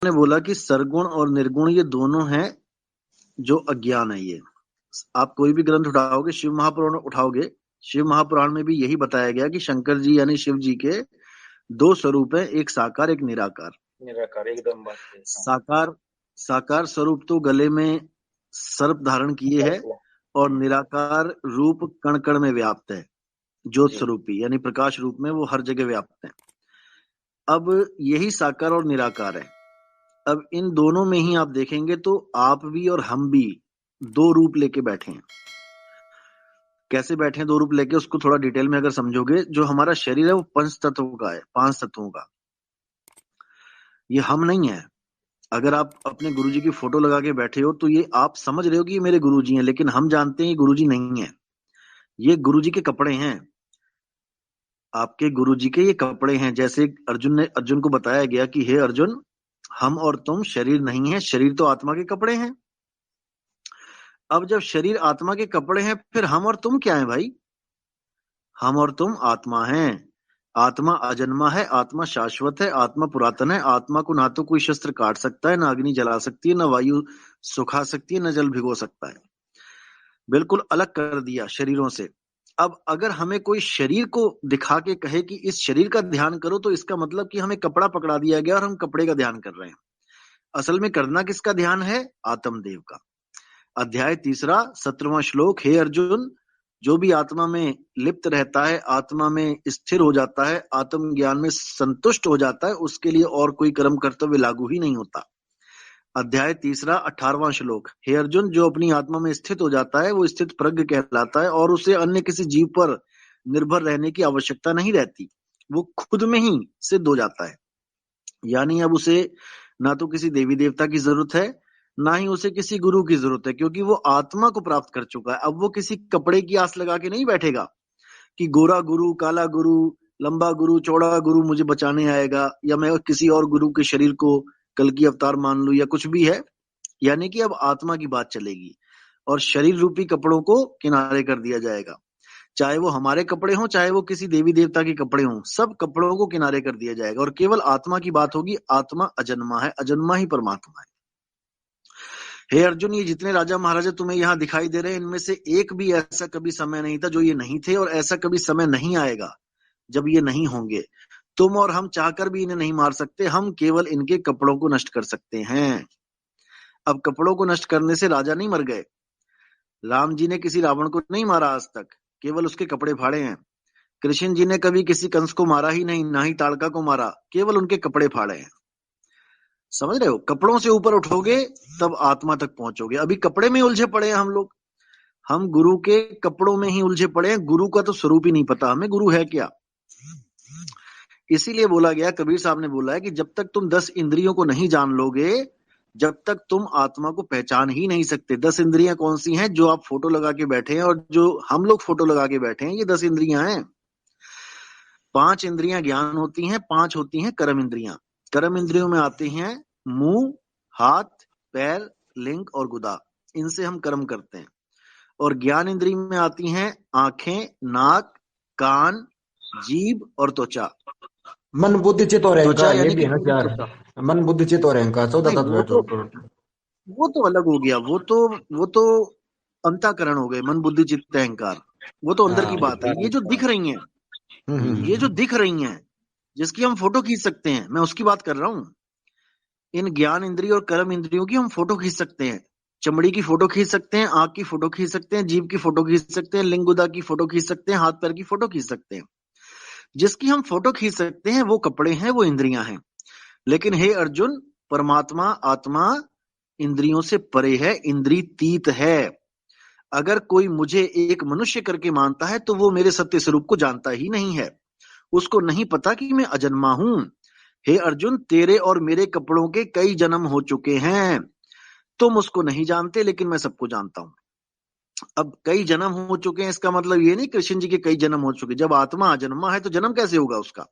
ने बोला कि सरगुण और निर्गुण ये दोनों हैं जो अज्ञान है। ये आप कोई भी ग्रंथ उठाओगे, शिव महापुराण उठाओगे, शिव महापुराण में भी यही बताया गया कि शंकर जी यानी शिव जी के दो स्वरूप है, एक साकार एक निराकार। निराकार, एकदम बात है। साकार स्वरूप तो गले में सर्प धारण किए है और निराकार रूप कण कण में व्याप्त है, ज्योत स्वरूपी यानी प्रकाश रूप में वो हर जगह व्याप्त है। अब यही साकार और निराकार है। अब इन दोनों में ही आप देखेंगे तो आप भी और हम भी दो रूप लेके बैठे हैं। कैसे बैठे हैं दो रूप लेके, उसको थोड़ा डिटेल में अगर समझोगे, जो हमारा शरीर है वो पंच तत्वों का है, 5 तत्वों का। ये हम नहीं है। अगर आप अपने गुरुजी की फोटो लगा के बैठे हो तो ये आप समझ रहे हो कि ये मेरे गुरुजी हैं, लेकिन हम जानते हैं ये गुरुजी नहीं है, ये गुरुजी के कपड़े हैं। आपके गुरुजी के ये कपड़े हैं। जैसे अर्जुन को बताया गया कि हे अर्जुन, हम और तुम शरीर नहीं है, शरीर तो आत्मा के कपड़े हैं। अब जब शरीर आत्मा के कपड़े हैं, फिर हम और तुम क्या है भाई? हम और तुम आत्मा हैं। आत्मा अजन्मा है, आत्मा शाश्वत है, आत्मा पुरातन है। आत्मा को ना तो कोई शस्त्र काट सकता है, ना अग्नि जला सकती है, ना वायु सुखा सकती है, ना जल भिगो सकता है। बिल्कुल अलग कर दिया शरीरों से। अब अगर हमें कोई शरीर को दिखा के कहे कि इस शरीर का ध्यान करो, तो इसका मतलब कि हमें कपड़ा पकड़ा दिया गया और हम कपड़े का ध्यान कर रहे हैं। असल में करना किसका ध्यान है? आत्मदेव का। अध्याय 3 17वां श्लोक, हे अर्जुन, जो भी आत्मा में लिप्त रहता है, आत्मा में स्थिर हो जाता है, आत्म ज्ञान में संतुष्ट हो जाता है, उसके लिए और कोई कर्म कर्तव्य लागू ही नहीं होता। अध्याय 3 18वां श्लोक, हे अर्जुन, जो अपनी आत्मा में स्थित हो जाता है वो स्थित प्रज्ञ कहलाता है और उसे अन्य किसी जीव पर निर्भर रहने की आवश्यकता नहीं रहती। वो खुद में ही सिद्ध हो जाता है। यानी अब उसे ना तो किसी देवी देवता की जरूरत है, ना ही उसे किसी गुरु की जरूरत है, क्योंकि वो आत्मा को प्राप्त कर चुका है। अब वो किसी कपड़े की आस लगा के नहीं बैठेगा कि गोरा गुरु, काला गुरु, लंबा गुरु, चौड़ा गुरु मुझे बचाने आएगा, या मैं किसी और गुरु के शरीर को कल की अवतार मान लूं, या कुछ भी है। यानी कि अब आत्मा की बात चलेगी और शरीर रूपी कपड़ों को किनारे कर दिया जाएगा। चाहे वो हमारे कपड़े हों, चाहे वो किसी देवी देवता के कपड़े हों, सब कपड़ों को किनारे कर दिया जाएगा और केवल आत्मा की बात होगी। आत्मा अजन्मा है, अजन्मा ही परमात्मा है। हे अर्जुन, ये जितने राजा महाराजा तुम्हें यहाँ दिखाई दे रहे हैं, इनमें से एक भी ऐसा कभी समय नहीं था जो ये नहीं थे, और ऐसा कभी समय नहीं आएगा जब ये नहीं होंगे। तुम और हम चाहकर भी इन्हें नहीं मार सकते, हम केवल इनके कपड़ों को नष्ट कर सकते हैं। अब कपड़ों को नष्ट करने से राजा नहीं मर गए। राम जी ने किसी रावण को नहीं मारा आज तक, केवल उसके कपड़े फाड़े हैं। कृष्ण जी ने कभी किसी कंस को मारा ही नहीं, ना ही ताड़का को मारा, केवल उनके कपड़े फाड़े हैं। समझ रहे हो? कपड़ों से ऊपर उठोगे तब आत्मा तक पहुंचोगे। अभी कपड़े में उलझे पड़े हैं हम लोग, हम गुरु के कपड़ों में ही उलझे पड़े हैं। गुरु का तो स्वरूप ही नहीं पता हमें, गुरु है क्या। इसीलिए बोला गया, कबीर साहब ने बोला है कि जब तक तुम 10 इंद्रियों को नहीं जान लोगे, जब तक तुम आत्मा को पहचान ही नहीं सकते। 10 इंद्रियां कौन सी हैं? जो आप फोटो लगा के बैठे हैं और जो हम लोग फोटो लगा के बैठे हैं, ये 10 इंद्रियां हैं। 5 इंद्रियां ज्ञान होती हैं, 5 होती हैं कर्म इंद्रियां। कर्म इंद्रियों में आते हैं मुंह, हाथ, पैर, लिंग और गुदा। इनसे हम कर्म करते हैं। और ज्ञान इंद्रिय में आती हैं आंखें, नाक, कान, जीभ और त्वचा। मन बुद्धि चित्त और त्वचा अहंकार, ये यानी भी कि है ना चार। मन बुद्धि चित्त और अहंकार 14 नहीं, तत्व है टोटल। वो तो अलग हो गया। वो तो अंतःकरण हो गए, मन बुद्धि चित्त अहंकार। वो तो अंदर की बात है। ये जो दिख रही हैं, ये जो दिख रही हैं, जिसकी हम फोटो खींच सकते हैं, मैं उसकी बात कर रहा हूं। इन ज्ञान इंद्रिय और कर्म इंद्रियों की हम फोटो खींच सकते हैं। चमड़ी की फोटो खींच सकते हैं, आंख की फोटो खींच सकते हैं, जीभ की फोटो खींच सकते हैं, लिंग गुदा की फोटो खींच सकते हैं, हाथ पैर की फोटो खींच सकते हैं। जिसकी हम फोटो खींच सकते हैं वो कपड़े हैं, वो इंद्रियां हैं। लेकिन हे अर्जुन, परमात्मा आत्मा इंद्रियों से परे है, इंद्रियतीत है। अगर कोई मुझे एक मनुष्य करके मानता है तो वो मेरे सत्य स्वरूप को जानता ही नहीं है। उसको नहीं पता कि मैं अजन्मा हूं। हे अर्जुन, तेरे और मेरे कपड़ों के कई जन्म हो चुके हैं। तुम उसको नहीं जानते, लेकिन मैं सबको जानता हूं। अब कई जन्म हो चुके हैं, इसका मतलब ये नहीं कृष्ण जी के कई जन्म हो चुके। जब आत्मा अजन्मा है तो जन्म कैसे होगा उसका?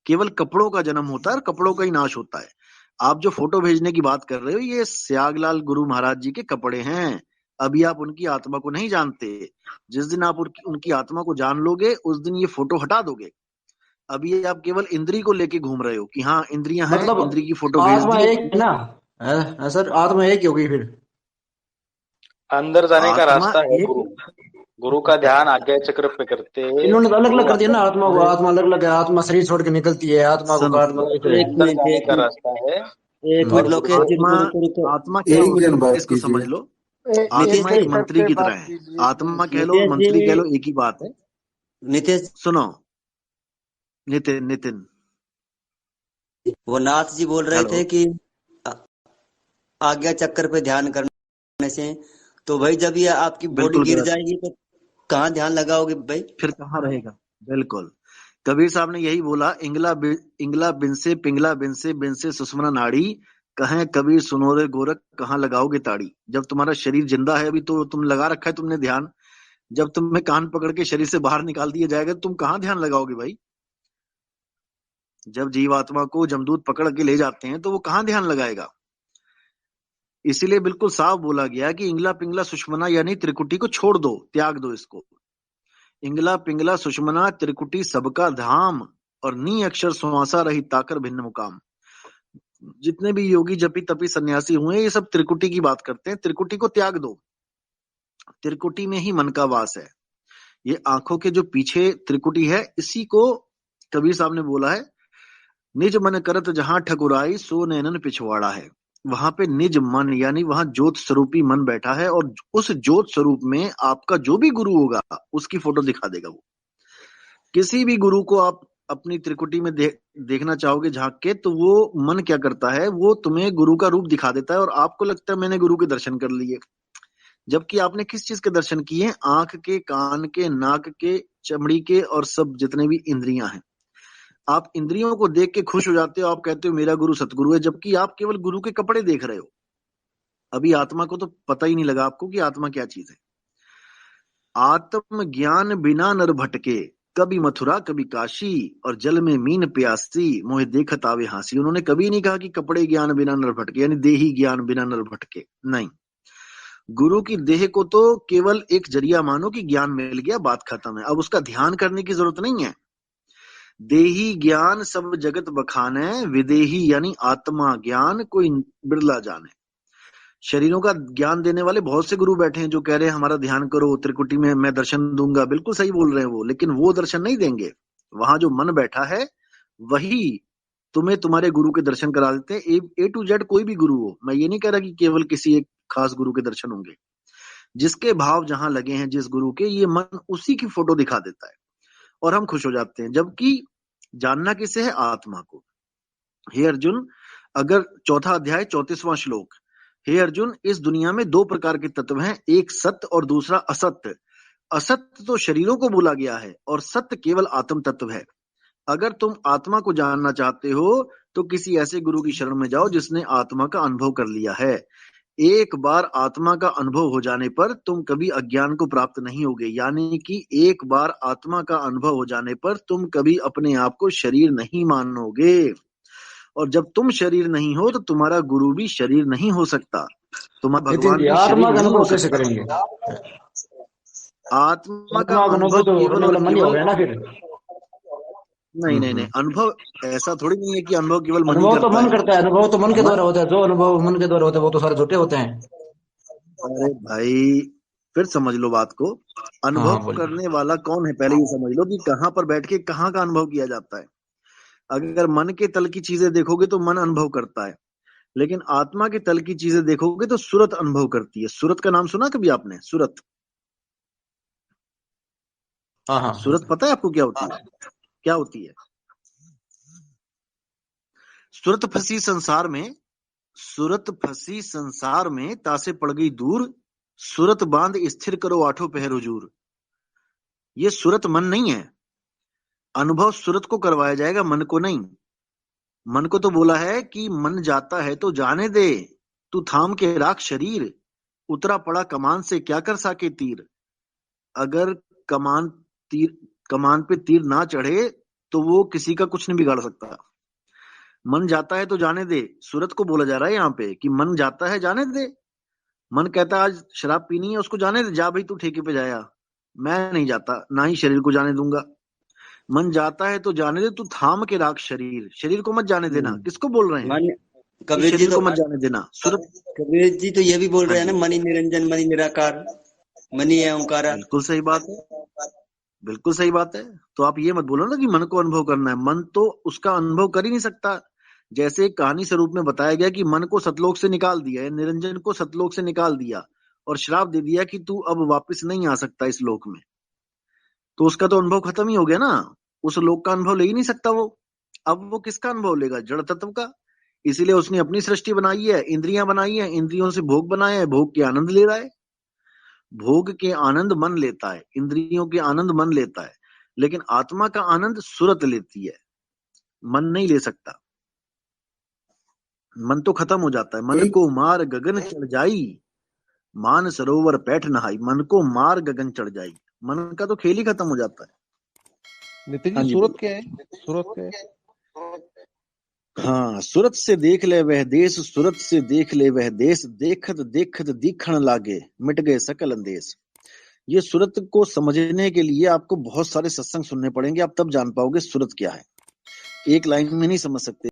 केवल कपड़ों का जन्म होता है और कपड़ों का ही नाश होता है। आप जो फोटो भेजने की बात कर रहे हो, ये स्यागलाल गुरु महाराज जी के कपड़े हैं। अभी आप उनकी आत्मा को नहीं जानते। जिस दिन आप उनकी आत्मा को जान लोगे, उस दिन ये फोटो हटा दोगे। अभी आप केवल इंद्री को लेके घूम रहे हो कि हाँ इंद्रियां हैं, मतलब इंद्री की फोटो भेज आत्मा दी। एक है ना? सर आत्मा एक ही होगी फिर? अंदर जाने का आत्मा रास्ता है गुरु। एक, गुरु का ध्यान आज्ञा चक्र पे करते इन्होंने तो अलग गुरु अलग कर दिया ना अंदर आत्मा को। अरे आत्मा अलग अलग है, आत्मा शरीर छोड़ के निकलती है, आत्मा को सुनो, काट दो ऐसे। एक अंदर मिनट जाने एक का मिनट रास्ता है। एक मिनट और गुरु लोकेश को जी, आत्मा, रुको रुको रुको। आत्मा क्या एक होती मिनट है बात इसको समझ कीजिए। लो। नितेश आत्मा जी, एक मंत्री की तरह है। आत्मा कह लो, नितेश जी, मंत्री कह लो, एक ही बात है। नितेश सुनो, नितिन नितिन वो नाथ जी बोल रहे हेलो, थे कि आ- आज्ञा चक्र पे ध्यान करने से, तो भाई जब ये आपकी बॉडी बिल्कुल गिर गलत। जाएगी तो कहाँ ध्यान लगाओगे भाई? फिर कहाँ रहेगा? बिल्कुल, कबीर साहब ने यही बोला, इंगला बिन से सुषमना नाड़ी, कहें कबीर सुनो रे गोरख, कहाँ लगाओगे ताड़ी। जब तुम्हारा शरीर जिंदा है अभी तो तुम लगा रखा है तुमने ध्यान, जब तुम्हें कान पकड़ के शरीर से बाहर निकाल दिया जाएगा तो तुम कहाँ ध्यान लगाओगे भाई। जब जीवात्मा को जमदूत पकड़ के ले जाते हैं तो वो कहाँ ध्यान लगाएगा। इसीलिए बिल्कुल साफ बोला गया कि इंगला पिंगला सुषमना यानी त्रिकुटी को छोड़ दो, त्याग दो इसको। इंगला पिंगला सुषमना त्रिकुटी सबका धाम, और नी अक्षर सुहासा रही ताकर भिन्न मुकाम। जितने भी योगी जपी तपी सन्यासी हुए ये सब त्रिकुटी की बात करते हैं। त्रिकुटी को त्याग दो, त्रिकुटी में ही मन का वास है। ये आंखों के जो पीछे त्रिकुटी है, इसी को कबीर साहब ने बोला है, निज मन करत जहां ठकुराई, सो नैनन पिछवाड़ा है। वहां पे निज मन यानी वहां ज्योत स्वरूपी मन बैठा है, और उस ज्योत स्वरूप में आपका जो भी गुरु होगा उसकी फोटो दिखा देगा वो। किसी भी गुरु को आप अपनी त्रिकुटी में देखना चाहोगे झांक के, तो वो मन क्या करता है, वो तुम्हें गुरु का रूप दिखा देता है और आपको लगता है मैंने गुरु के दर्शन कर लिए। जबकि आपने किस चीज के दर्शन किए? आंख के, कान के, नाक के, चमड़ी के, और सब जितने भी इंद्रियां हैं। आप इंद्रियों को देख के खुश हो जाते हो, आप कहते हो मेरा गुरु सतगुरु है, जबकि आप केवल गुरु के कपड़े देख रहे हो। अभी आत्मा को तो पता ही नहीं लगा आपको कि आत्मा क्या चीज है। आत्म ज्ञान बिना नर भटके, कभी मथुरा कभी काशी, और जल में मीन प्यासी, मोहे देखत आवे हासी। उन्होंने कभी नहीं कहा कि कपड़े ज्ञान बिना नर भटके, यानी देही ज्ञान बिना नर भटके, नहीं। गुरु की देह को तो केवल एक जरिया मानो कि ज्ञान मिल गया, बात खत्म है, अब उसका ध्यान करने की जरूरत नहीं है। देही ज्ञान सब जगत बखाने, विदेही यानी आत्मा ज्ञान कोई बिरला जाने। शरीरों का ज्ञान देने वाले बहुत से गुरु बैठे हैं जो कह रहे हैं हमारा ध्यान करो, त्रिकुटी में मैं दर्शन दूंगा, बिल्कुल सही बोल रहे हैं वो, लेकिन वो दर्शन नहीं देंगे। वहां जो मन बैठा है वही तुम्हें तुम्हारे गुरु के दर्शन करा देते हैं। ए टू जेड कोई भी गुरु हो, मैं ये नहीं कह रहा कि केवल किसी एक खास गुरु के दर्शन होंगे। जिसके भाव जहां लगे हैं जिस गुरु के, ये मन उसी की फोटो दिखा देता है और हम खुश हो जाते हैं। जबकि जानना किसे है? आत्मा को। हे अर्जुन, अगर चौथा अध्याय 34वां श्लोक, हे अर्जुन इस दुनिया में दो प्रकार के तत्व हैं, एक सत्य और दूसरा असत्य। असत्य तो शरीरों को बोला गया है और सत्य केवल आत्म तत्व है। अगर तुम आत्मा को जानना चाहते हो तो किसी ऐसे गुरु की शरण में जाओ जिसने आत्मा का अनुभव कर लिया है। एक बार आत्मा का अनुभव हो जाने पर तुम कभी अज्ञान को प्राप्त नहीं होगे, यानी कि एक बार आत्मा का अनुभव हो जाने पर तुम कभी अपने आप को शरीर नहीं मानोगे, और जब तुम शरीर नहीं हो तो तुम्हारा गुरु भी शरीर नहीं हो सकता, तुम्हारा नितिन भगवान जी, भी शरीर आत्मा का नहीं हो अनुभव कैसे सकता। करेंगे? आत्मा का आत्मा का अनुभव अनुभव तो केवल करने और वाला मन ही हो केवल, गया ना फिर। नहीं नहीं नहीं, अनुभव ऐसा थोड़ी नहीं है कि अनुभव केवल मन ही अनुभव तो करता मन है। करता है, अनुभव तो मन के द्वारा मन, होता है। जो अनुभव मन के द्वारा होता है वो तो सारे झूठे होते हैं। अरे भाई फिर समझ लो बात को। हाँ अनुभव हाँ, बोलिए। करने वाला कौन है पहले ये समझ लो कि कहाँ पर बैठ के कहाँ का अनुभव किया जाता है। अगर मन के तल की चीजें देखोगे तो मन अनुभव करता है, लेकिन आत्मा के तल की चीजें देखोगे तो सूरत अनुभव करती है। सूरत का नाम सुना कभी आपने? सूरत, हाँ हाँ, सूरत पता है आपको क्या होती है? क्या होती है सूरत? फंसी संसार में, सूरत फंसी संसार में, तासे पड़ गई दूर, सूरत बांध स्थिर करो आठों पहर हुजूर। ये सूरत मन नहीं है, अनुभव सूरत को करवाया जाएगा, मन को नहीं। मन को तो बोला है कि मन जाता है तो जाने दे, तू थाम के राख शरीर, उतरा पड़ा कमान से क्या कर सके तीर। अगर कमान तीर कमान पे तीर ना चढ़े तो वो किसी का कुछ नहीं बिगाड़ सकता। मन जाता है तो जाने दे, सूरत को बोला जा रहा है यहाँ पे कि मन जाता है जाने दे। मन कहता है आज शराब पीनी है, उसको जाने दे, जा भाई तू ठेके पे जाया, मैं नहीं जाता, ना ही शरीर को जाने दूंगा। मन जाता है तो जाने दे, तू थाम के राख शरीर, शरीर को मत जाने देना। किसको बोल रहे हैं? मन कि कबीर जी शरीर तो को मत जाने देना। सूरत कबीर जी तो ये भी बोल हाँ रहे हैं जी, ना, मणि निरंजन मणि निराकार मणि है ओंकारा। बिल्कुल सही बात है, बिल्कुल सही बात है। तो आप ये मत बोलो ना कि मन को अनुभव करना है, मन तो उसका अनुभव कर ही नहीं सकता। जैसे एक कहानी स्वरूप में बताया गया कि मन को सतलोक से निकाल दिया है, निरंजन को सतलोक से निकाल दिया और श्राप दे दिया कि तू अब वापस नहीं आ सकता इस लोक में, तो उसका तो अनुभव खत्म ही हो गया ना। उस लोक का अनुभव ले ही नहीं सकता वो। अब वो किसका अनुभव लेगा? जड़ तत्व का। इसीलिए उसने अपनी सृष्टि बनाई है, इंद्रियां बनाई है, इंद्रियों से भोग बनाया है, भोग के आनंद ले रहा है। भोग के आनंद मन लेता है, इंद्रियों के आनंद मन लेता है, लेकिन आत्मा का आनंद सुरत लेती है, मन नहीं ले सकता। मन तो खत्म हो जाता है। मन को मार गगन चढ़ जाई, मान सरोवर पैठ नहाई। मन को मार गगन चढ़ जाई, मन का तो खेल ही खत्म हो जाता है। नितिन हाँ जी जी, सूरत बोलो। क्या है? सूरत क्या है? हाँ, सूरत से देख ले वह देश, सूरत से देख ले वह देश, देखत देखत दीखण लागे, मिट गए सकल अंदेश। ये सूरत को समझने के लिए आपको बहुत सारे सत्संग सुनने पड़ेंगे, आप तब जान पाओगे सूरत क्या है। एक लाइन में नहीं समझ सकते।